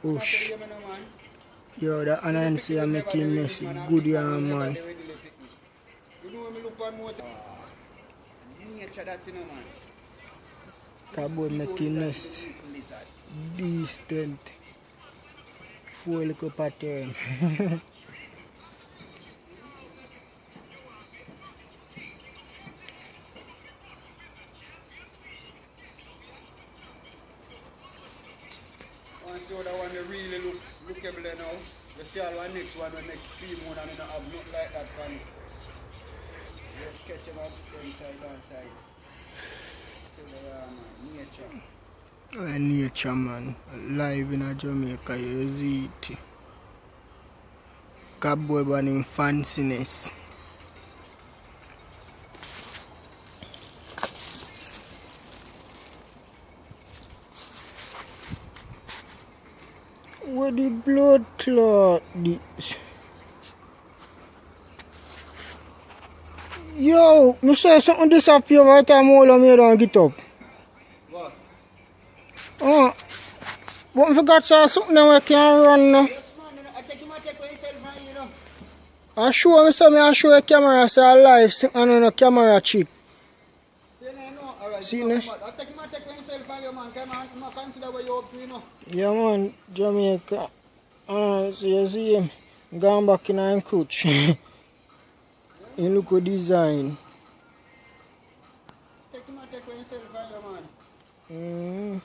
Ush. Yo, the Anansi are making messy. Good yeah, man. Cowboy making nest. Distant. 4 little pattern. Once the other one they really lookable now. You see all one next one will make 3 more and not have nothing like that for it. Just catch them up inside downside. Nature man. Live in Jamaica, you see it. Cowboy born in fanciness. Where the blood clot this? Yo, me say something disappear by the time all of me don't get up. What? But I forgot to say something that we can run now. Yes man, I take him and take yourself man, you know. I show me something, I show a camera, say I live, and no camera chick. See you know, alright. See you. I take him and take yourself and your man, come on, consider what you're up to, you know. Yeah man, Jamaica. So you see him, gone back in him couch. He look good design. Take him and take yourself and your man.